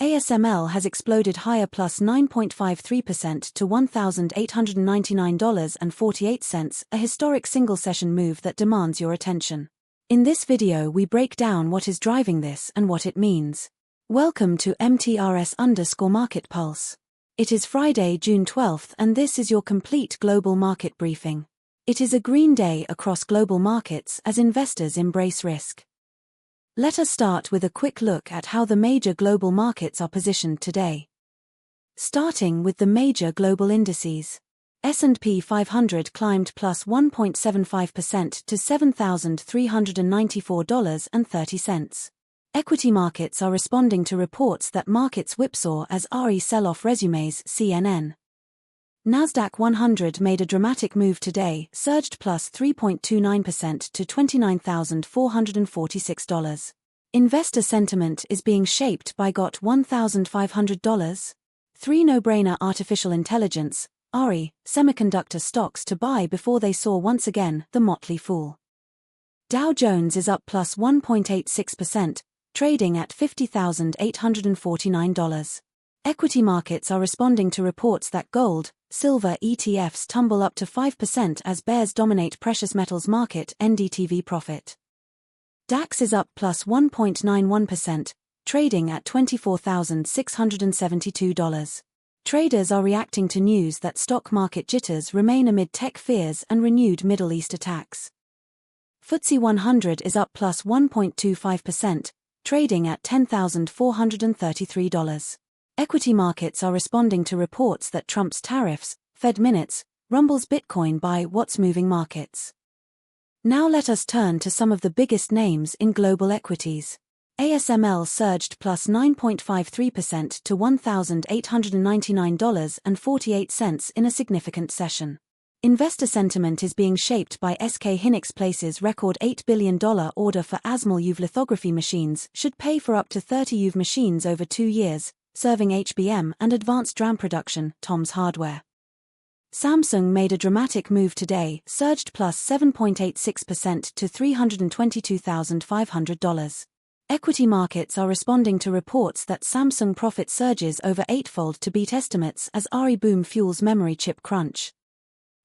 ASML has exploded higher plus 9.53% to $1,899.48, a historic single-session move that demands your attention. In this video we break down what is driving this and what it means. Welcome to MTRS_Market Pulse. It is Friday, June 12th, and this is your complete global market briefing. It is a green day across global markets as investors embrace risk. Let us start with a quick look at how the major global markets are positioned today. Starting with the major global indices. S&P 500 climbed plus 1.75% to $7,394.30. Equity markets are responding to reports that markets whipsaw as RE sell-off resumes, CNN. NASDAQ 100 made a dramatic move today, surged plus 3.29% to $29,446. Investor sentiment is being shaped by GOT $1,500. 3 no-brainer artificial intelligence, RE, semiconductor stocks to buy before they soar once again, the motley fool. Dow Jones is up plus 1.86%, trading at $50,849. Equity markets are responding to reports that gold, silver ETFs tumble up to 5% as bears dominate precious metals market NDTV profit. DAX is up plus 1.91%, trading at $24,672. Traders are reacting to news that stock market jitters remain amid tech fears and renewed Middle East attacks. FTSE 100 is up plus 1.25%, trading at $10,433. Equity markets are responding to reports that Trump's tariffs, Fed minutes, rumbles Bitcoin by what's moving markets. Now let us turn to some of the biggest names in global equities. ASML surged plus 9.53% to $1,899.48 in a significant session. Investor sentiment is being shaped by SK Hynix place's record $8 billion order for ASML UV lithography machines should pay for up to 30 UV machines over 2 years, serving HBM and advanced DRAM production, Tom's Hardware. Samsung made a dramatic move today, surged plus 7.86% to $322,500. Equity markets are responding to reports that Samsung profit surges over eightfold to beat estimates as RE boom fuels memory chip crunch.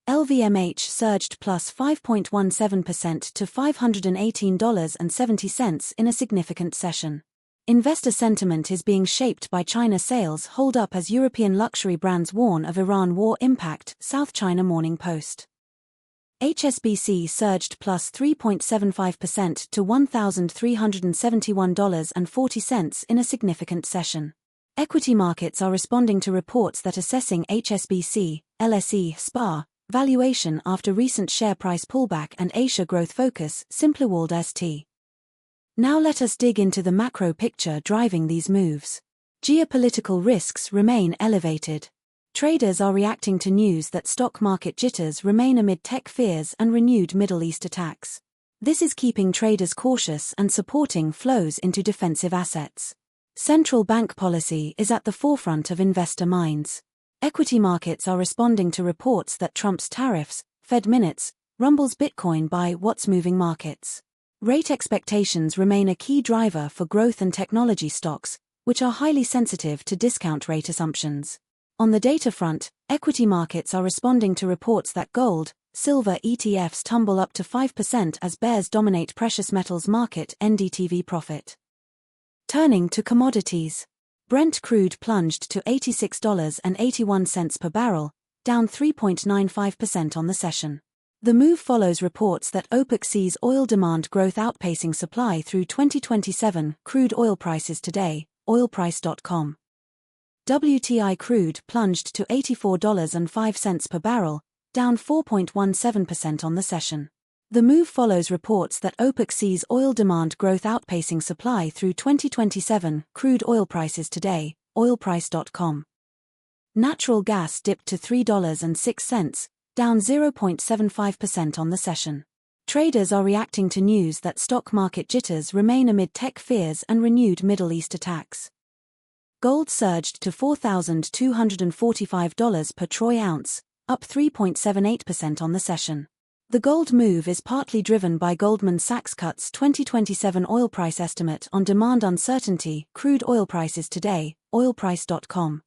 LVMH surged plus 5.17% to $518.70 in a significant session. Investor sentiment is being shaped by China sales hold up as European luxury brands warn of Iran war impact, South China Morning Post. HSBC surged plus 3.75% to $1,371.40 in a significant session. Equity markets are responding to reports that assessing HSBC, LSE, SPA, valuation after recent share price pullback and Asia growth focus, Simplewald St. Now let us dig into the macro picture driving these moves. Geopolitical risks remain elevated. Traders are reacting to news that stock market jitters remain amid tech fears and renewed Middle East attacks. This is keeping traders cautious and supporting flows into defensive assets. Central bank policy is at the forefront of investor minds. Equity markets are responding to reports that Trump's tariffs, Fed minutes, rumbles Bitcoin by what's moving markets. Rate expectations remain a key driver for growth and technology stocks, which are highly sensitive to discount rate assumptions. On the data front, equity markets are responding to reports that gold, silver ETFs tumble up to 5% as bears dominate precious metals market NDTV profit. Turning to commodities. Brent crude plunged to $86.81 per barrel, down 3.95% on the session. The move follows reports that OPEC sees oil demand growth outpacing supply through 2027. Crude oil prices today, oilprice.com. WTI crude plunged to $84.05 per barrel, down 4.17% on the session. The move follows reports that OPEC sees oil demand growth outpacing supply through 2027. Crude oil prices today, oilprice.com. Natural gas dipped to $3.06, down 0.75% on the session. Traders are reacting to news that stock market jitters remain amid tech fears and renewed Middle East attacks. Gold surged to $4,245 per troy ounce, up 3.78% on the session. The gold move is partly driven by Goldman Sachs' cuts 2027 oil price estimate on demand uncertainty. Crude oil prices today, oilprice.com.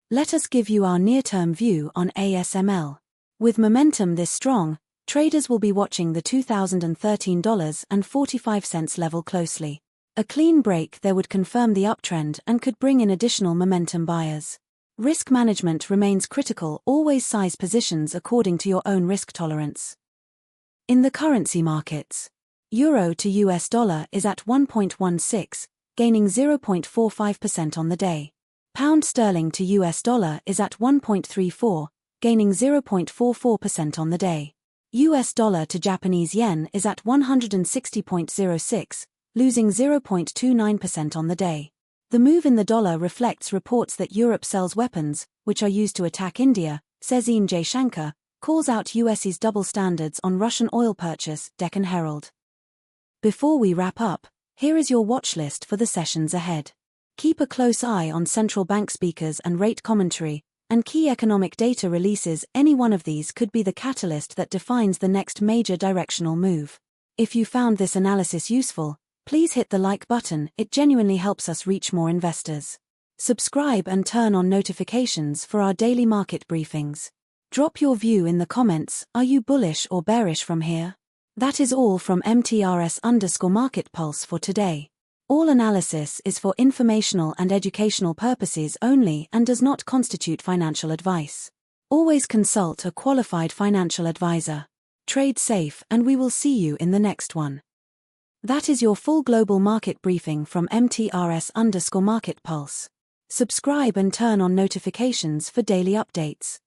Let us give you our near-term view on ASML. With momentum this strong, traders will be watching the $2,013.45 level closely. A clean break there would confirm the uptrend and could bring in additional momentum buyers. Risk management remains critical. Always size positions according to your own risk tolerance. In the currency markets, Euro to US dollar is at 1.16, gaining 0.45% on the day. Pound sterling to US dollar is at 1.34, gaining 0.44% on the day. US dollar to Japanese yen is at 160.06, losing 0.29% on the day. The move in the dollar reflects reports that Europe sells weapons, which are used to attack India, says Ian J. Shankar, calls out US's double standards on Russian oil purchase, Deccan Herald. Before we wrap up, here is your watch list for the sessions ahead. Keep a close eye on central bank speakers and rate commentary, and key economic data releases. Any one of these could be the catalyst that defines the next major directional move. If you found this analysis useful, please hit the like button. It genuinely helps us reach more investors. Subscribe and turn on notifications for our daily market briefings. Drop your view in the comments. Are you bullish or bearish from here? That is all from MTRS_Market Pulse for today. All analysis is for informational and educational purposes only and does not constitute financial advice. Always consult a qualified financial advisor. Trade safe, and we will see you in the next one. That is your full global market briefing from MTRS_Market Pulse. Subscribe and turn on notifications for daily updates.